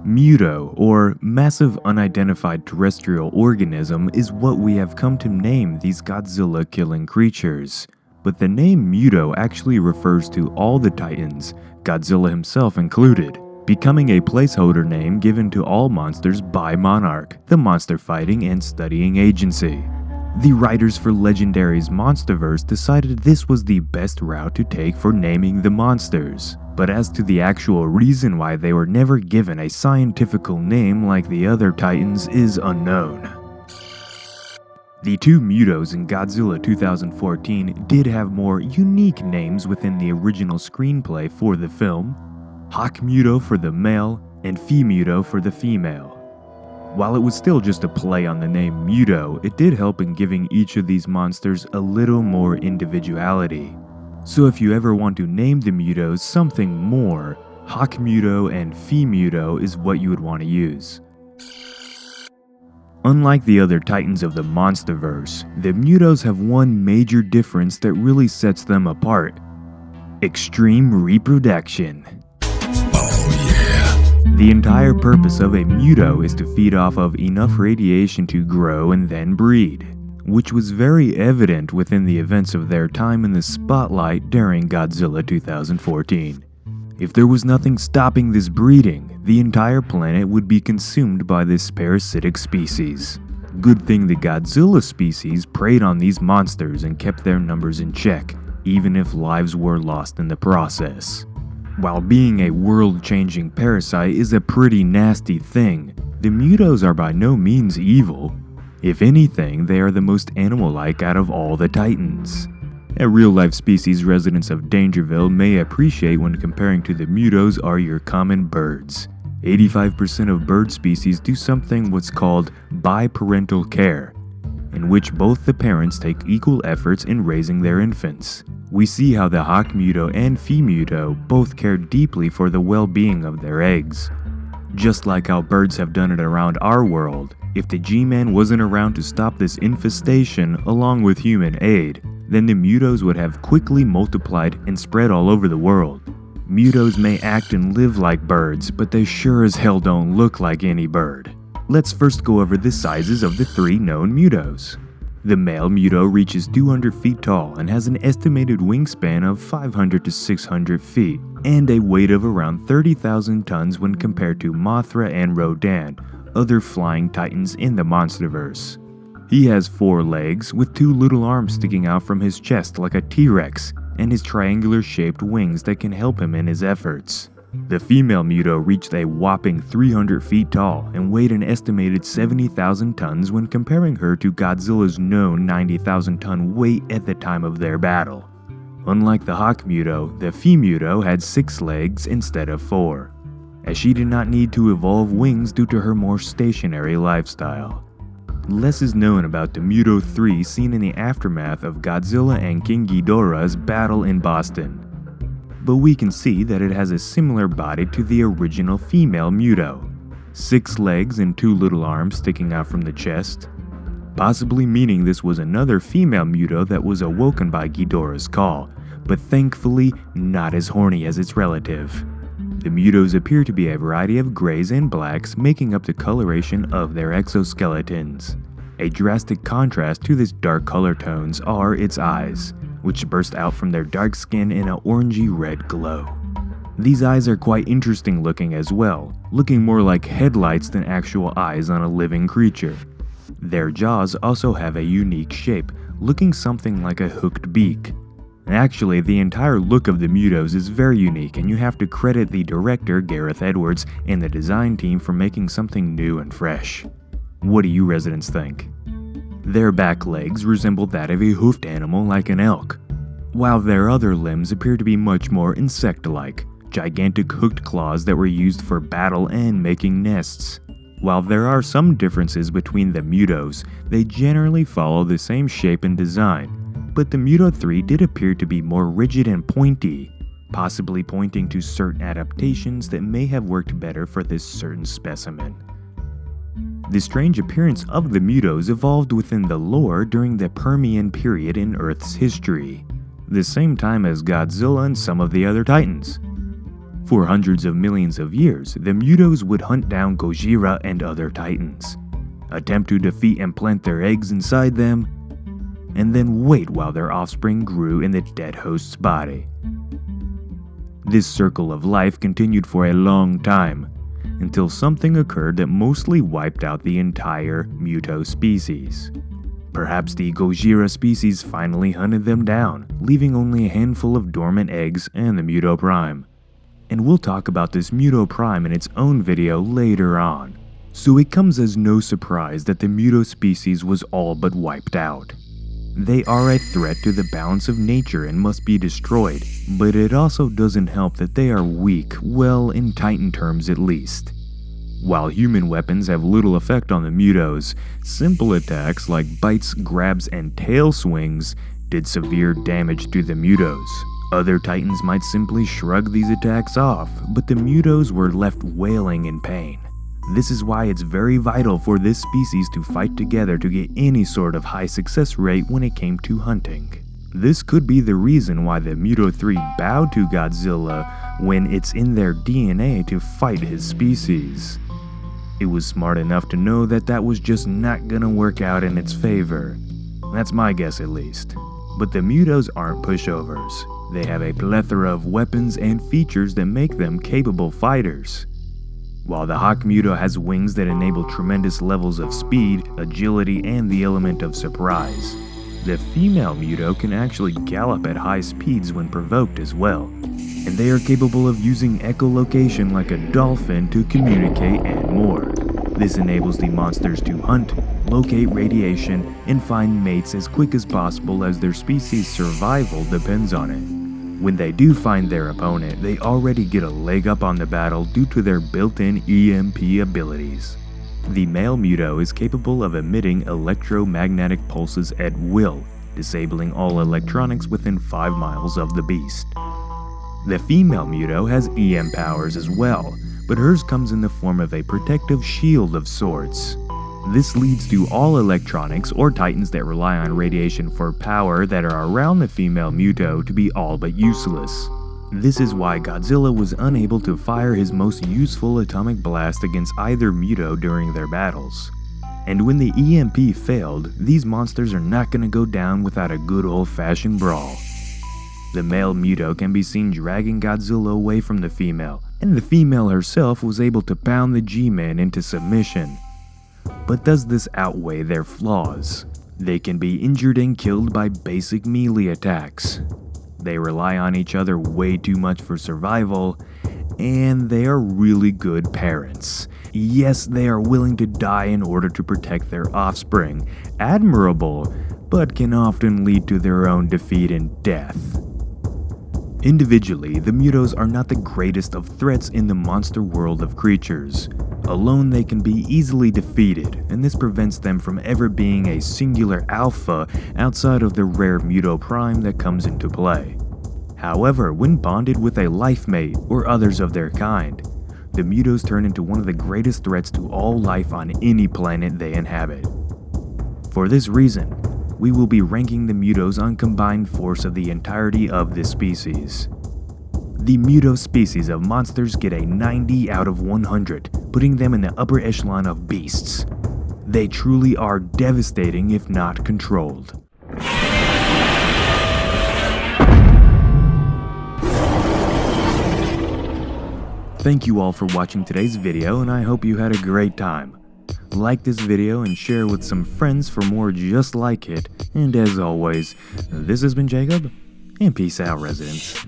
Muto, or Massive Unidentified Terrestrial Organism, is what we have come to name these Godzilla-killing creatures. But the name Muto actually refers to all the Titans, Godzilla himself included, becoming a placeholder name given to all monsters by Monarch, the monster fighting and studying agency. The writers for Legendary's Monsterverse decided this was the best route to take for naming the monsters. But as to the actual reason why they were never given a scientifical name like the other Titans is unknown. The two Mutos in Godzilla 2014 did have more unique names within the original screenplay for the film: Hawk Muto for the male and Fee Muto for the female. While it was still just a play on the name Muto, it did help in giving each of these monsters a little more individuality. So if you ever want to name the Mutos something more, Hawk Muto and Fee Muto is what you would want to use. Unlike the other Titans of the Monsterverse, the Mutos have one major difference that really sets them apart: extreme reproduction. The entire purpose of a Muto is to feed off of enough radiation to grow and then breed, which was very evident within the events of their time in the spotlight during Godzilla 2014. If there was nothing stopping this breeding, the entire planet would be consumed by this parasitic species. Good thing the Godzilla species preyed on these monsters and kept their numbers in check, even if lives were lost in the process. While being a world-changing parasite is a pretty nasty thing, the Mutos are by no means evil. If anything, they are the most animal-like out of all the Titans. A real-life species residents of Dangerville may appreciate when comparing to the Mutos are your common birds. 85% of bird species do something what's called biparental care, in which both the parents take equal efforts in raising their infants. We see how the Hawk Muto and Fee Muto both care deeply for the well-being of their eggs. Just like how birds have done it around our world, if the G-Man wasn't around to stop this infestation along with human aid, then the Mutos would have quickly multiplied and spread all over the world. Mutos may act and live like birds, but they sure as hell don't look like any bird. Let's first go over the sizes of the three known Mutos. The male Muto reaches 200 feet tall and has an estimated wingspan of 500 to 600 feet, and a weight of around 30,000 tons when compared to Mothra and Rodan, other flying titans in the Monsterverse. He has 4 legs, with 2 little arms sticking out from his chest like a T-Rex, and his triangular-shaped wings that can help him in his efforts. The female Muto reached a whopping 300 feet tall and weighed an estimated 70,000 tons when comparing her to Godzilla's known 90,000-ton weight at the time of their battle. Unlike the Hawk Muto, the Fee Muto had 6 legs instead of 4, as she did not need to evolve wings due to her more stationary lifestyle. Less is known about the Muto 3 seen in the aftermath of Godzilla and King Ghidorah's battle in Boston, but we can see that it has a similar body to the original female Muto. 6 legs and 2 little arms sticking out from the chest, possibly meaning this was another female Muto that was awoken by Ghidorah's call, but thankfully not as horny as its relative. The Mutos appear to be a variety of grays and blacks making up the coloration of their exoskeletons. A drastic contrast to this dark color tones are its eyes, which burst out from their dark skin in an orangey red glow. These eyes are quite interesting looking as well, looking more like headlights than actual eyes on a living creature. Their jaws also have a unique shape, looking something like a hooked beak. Actually, the entire look of the Mutos is very unique, and you have to credit the director Gareth Edwards and the design team for making something new and fresh. What do you residents think? Their back legs resemble that of a hoofed animal like an elk, while their other limbs appear to be much more insect-like, gigantic hooked claws that were used for battle and making nests. While there are some differences between the Mutos, they generally follow the same shape and design, but the Muto 3 did appear to be more rigid and pointy. possibly pointing to certain adaptations that may have worked better for this certain specimen. The strange appearance of the Mutos evolved within the lore during the Permian period in Earth's history, the same time as Godzilla and some of the other titans. For hundreds of millions of years, the Mutos would hunt down Godzilla and other titans, attempt to defeat and plant their eggs inside them, and then wait while their offspring grew in the dead host's body. This circle of life continued for a long time, until something occurred that mostly wiped out the entire Muto species. Perhaps the Godzilla species finally hunted them down, leaving only a handful of dormant eggs and the Muto Prime. And we'll talk about this Muto Prime in its own video later on. So it comes as no surprise that the Muto species was all but wiped out. They are a threat to the balance of nature and must be destroyed, but it also doesn't help that they are weak, well, in Titan terms at least. While human weapons have little effect on the Mutos, simple attacks like bites, grabs, and tail swings did severe damage to the Mutos. Other Titans might simply shrug these attacks off, but the Mutos were left wailing in pain. This is why it's very vital for this species to fight together to get any sort of high success rate when it came to hunting. This could be the reason why the Muto 3 bowed to Godzilla when it's in their DNA to fight his species. It was smart enough to know that that was just not gonna work out in its favor. That's my guess at least. But the Mutos aren't pushovers. They have a plethora of weapons and features that make them capable fighters. While the Hawk Muto has wings that enable tremendous levels of speed, agility, and the element of surprise, the female Muto can actually gallop at high speeds when provoked as well, and they are capable of using echolocation like a dolphin to communicate and more. This enables the monsters to hunt, locate radiation, and find mates as quick as possible as their species' survival depends on it. When they do find their opponent, they already get a leg up on the battle due to their built-in EMP abilities. The male Muto is capable of emitting electromagnetic pulses at will, disabling all electronics within 5 miles of the beast. The female Muto has EM powers as well, but hers comes in the form of a protective shield of sorts. This leads to all electronics or titans that rely on radiation for power that are around the female Muto to be all but useless. This is why Godzilla was unable to fire his most useful atomic blast against either Muto during their battles. And when the EMP failed, these monsters are not going to go down without a good old-fashioned brawl. The male Muto can be seen dragging Godzilla away from the female, and the female herself was able to pound the G-Men into submission. But does this outweigh their flaws? They can be injured and killed by basic melee attacks. They rely on each other way too much for survival, and they are really good parents. Yes, they are willing to die in order to protect their offspring. Admirable, but can often lead to their own defeat and death. Individually, the Mutos are not the greatest of threats in the monster world of creatures. Alone, they can be easily defeated, and this prevents them from ever being a singular alpha outside of the rare Muto Prime that comes into play. However, when bonded with a life mate or others of their kind, the Mutos turn into one of the greatest threats to all life on any planet they inhabit. For this reason, we will be ranking the Mutos on combined force of the entirety of this species. The Muto species of monsters get a 90 out of 100, putting them in the upper echelon of beasts. They truly are devastating if not controlled. Thank you all for watching today's video, and I hope you had a great time. Like this video and share with some friends for more just like it, and as always, this has been Jacob, and peace out, residents.